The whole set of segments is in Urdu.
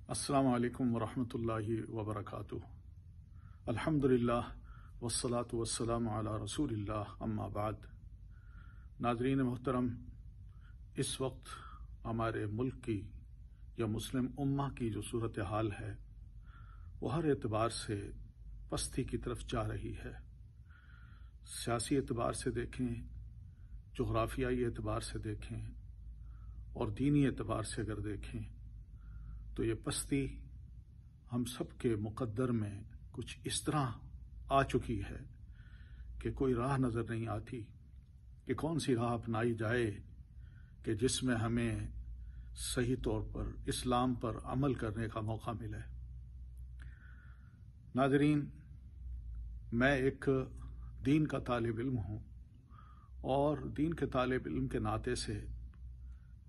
السلام علیکم ورحمۃ اللہ وبرکاتہ۔ الحمدللہ والصلاة والسلام علی رسول اللہ، اما بعد۔ ناظرین محترم، اس وقت ہمارے ملک کی یا مسلم امہ کی جو صورتحال ہے وہ ہر اعتبار سے پستی کی طرف جا رہی ہے۔ سیاسی اعتبار سے دیکھیں، جغرافیائی اعتبار سے دیکھیں اور دینی اعتبار سے اگر دیکھیں تو یہ پستی ہم سب کے مقدر میں کچھ اس طرح آ چکی ہے کہ کوئی راہ نظر نہیں آتی کہ کون سی راہ اپنائی جائے کہ جس میں ہمیں صحیح طور پر اسلام پر عمل کرنے کا موقع ملے۔ ناظرین، میں ایک دین کا طالب علم ہوں اور دین کے طالب علم کے ناطے سے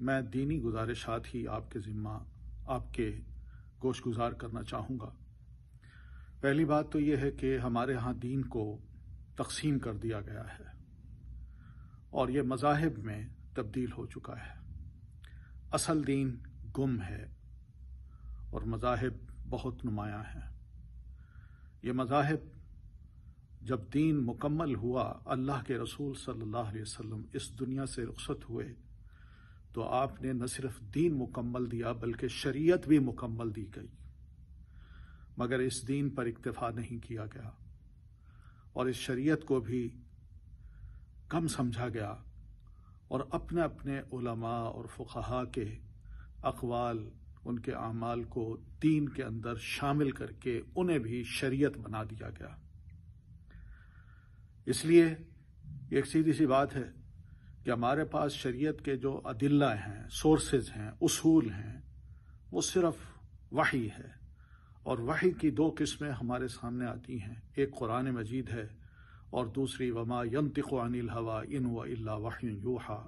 میں دینی گزارشات ہی آپ کے ذمہ آپ کے گوش گزار کرنا چاہوں گا۔ پہلی بات تو یہ ہے کہ ہمارے ہاں دین کو تقسیم کر دیا گیا ہے اور یہ مذاہب میں تبدیل ہو چکا ہے۔ اصل دین گم ہے اور مذاہب بہت نمایاں ہیں۔ یہ مذاہب جب دین مکمل ہوا، اللہ کے رسول صلی اللہ علیہ وسلم اس دنیا سے رخصت ہوئے تو آپ نے نہ صرف دین مکمل دیا بلکہ شریعت بھی مکمل دی گئی، مگر اس دین پر اکتفا نہیں کیا گیا اور اس شریعت کو بھی کم سمجھا گیا اور اپنے اپنے علماء اور فقہا کے اقوال، ان کے اعمال کو دین کے اندر شامل کر کے انہیں بھی شریعت بنا دیا گیا۔ اس لیے ایک سیدھی سی بات ہے کہ ہمارے پاس شریعت کے جو ادلہ ہیں، سورسز ہیں، اصول ہیں، وہ صرف وحی ہے، اور وحی کی دو قسمیں ہمارے سامنے آتی ہیں، ایک قرآن مجید ہے اور دوسری وما ینطق عن الہوی ان هو الا وحی یوحی،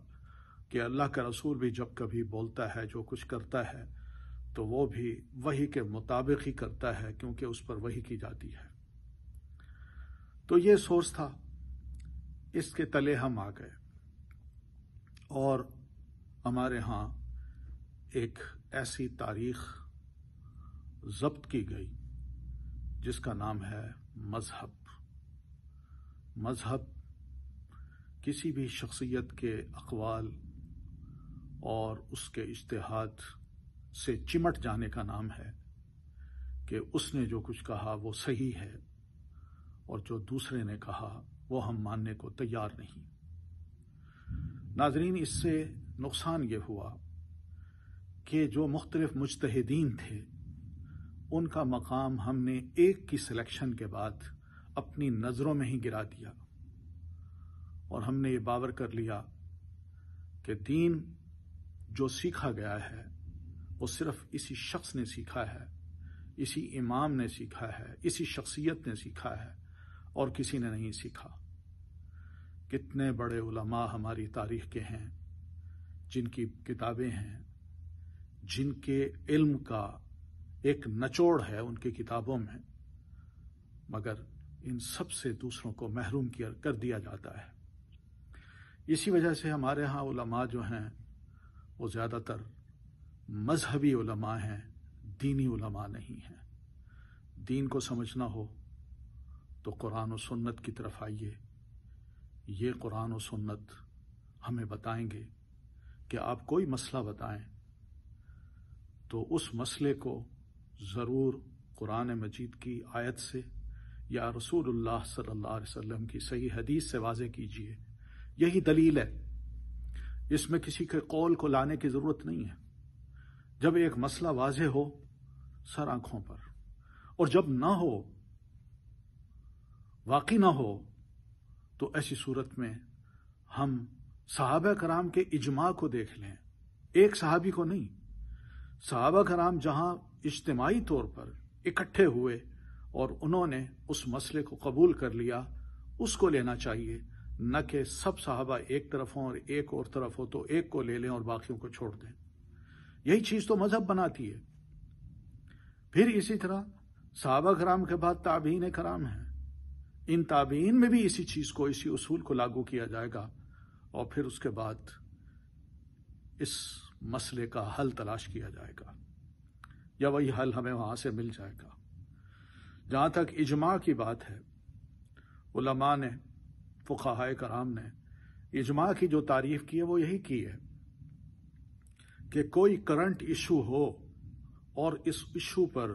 کہ اللہ کا رسول بھی جب کبھی بولتا ہے، جو کچھ کرتا ہے تو وہ بھی وحی کے مطابق ہی کرتا ہے، کیونکہ اس پر وحی کی جاتی ہے۔ تو یہ سورس تھا، اس کے تلے ہم آ گئے اور ہمارے ہاں ایک ایسی تاریخ ضبط کی گئی جس کا نام ہے مذہب۔ مذہب کسی بھی شخصیت کے اقوال اور اس کے اجتہاد سے چمٹ جانے کا نام ہے کہ اس نے جو کچھ کہا وہ صحیح ہے اور جو دوسرے نے کہا وہ ہم ماننے کو تیار نہیں۔ ناظرین، اس سے نقصان یہ ہوا کہ جو مختلف مجتہدین تھے ان کا مقام ہم نے ایک کی سلیکشن کے بعد اپنی نظروں میں ہی گرا دیا اور ہم نے یہ باور کر لیا کہ دین جو سیکھا گیا ہے وہ صرف اسی شخص نے سیکھا ہے، اسی امام نے سیکھا ہے، اسی شخصیت نے سیکھا ہے اور کسی نے نہیں سیکھا۔ کتنے بڑے علماء ہماری تاریخ کے ہیں جن کی کتابیں ہیں، جن کے علم کا ایک نچوڑ ہے ان کی کتابوں میں، مگر ان سب سے دوسروں کو محروم کر دیا جاتا ہے۔ اسی وجہ سے ہمارے ہاں علماء جو ہیں وہ زیادہ تر مذہبی علماء ہیں، دینی علماء نہیں ہیں۔ دین کو سمجھنا ہو تو قرآن و سنت کی طرف آئیے۔ یہ قرآن و سنت ہمیں بتائیں گے کہ آپ کوئی مسئلہ بتائیں تو اس مسئلے کو ضرور قرآن مجید کی آیت سے یا رسول اللہ صلی اللہ علیہ وسلم کی صحیح حدیث سے واضح کیجیے۔ یہی دلیل ہے، اس میں کسی کے قول کو لانے کی ضرورت نہیں ہے۔ جب ایک مسئلہ واضح ہو سر آنکھوں پر، اور جب نہ ہو، واقعی نہ ہو، تو ایسی صورت میں ہم صحابہ کرام کے اجماع کو دیکھ لیں، ایک صحابی کو نہیں۔ صحابہ کرام جہاں اجتماعی طور پر اکٹھے ہوئے اور انہوں نے اس مسئلے کو قبول کر لیا، اس کو لینا چاہیے، نہ کہ سب صحابہ ایک طرف ہوں اور ایک اور طرف ہو تو ایک کو لے لیں اور باقیوں کو چھوڑ دیں۔ یہی چیز تو مذہب بناتی ہے۔ پھر اسی طرح صحابہ کرام کے بعد تابعین کرام ہیں، ان تابعین میں بھی اسی چیز کو، اسی اصول کو لاگو کیا جائے گا اور پھر اس کے بعد اس مسئلے کا حل تلاش کیا جائے گا۔ یا وہی حل ہمیں وہاں سے مل جائے گا۔ جہاں تک اجماع کی بات ہے، علماء نے، فقہائے کرام نے اجماع کی جو تعریف کی ہے وہ یہی کی ہے کہ کوئی کرنٹ ایشو ہو اور اس ایشو پر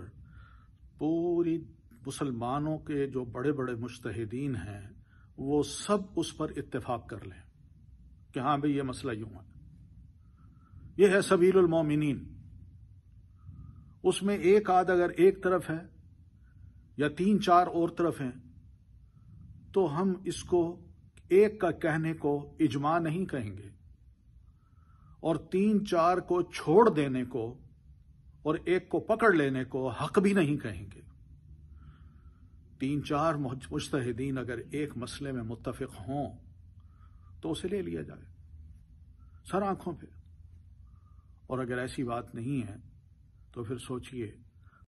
پوری مسلمانوں کے جو بڑے بڑے مجتہدین ہیں وہ سب اس پر اتفاق کر لیں کہ ہاں بھئی یہ مسئلہ یوں ہے، یہ ہے سبیل المومنین۔ اس میں ایک آدھ اگر ایک طرف ہے یا 3-4 اور طرف ہیں تو ہم اس کو ایک کا کہنے کو اجماع نہیں کہیں گے، اور 3-4 کو چھوڑ دینے کو اور ایک کو پکڑ لینے کو حق بھی نہیں کہیں گے۔ 3-4 مجتہدین اگر ایک مسئلے میں متفق ہوں تو اسے لے لیا جائے سر آنکھوں پہ، اور اگر ایسی بات نہیں ہے تو پھر سوچئے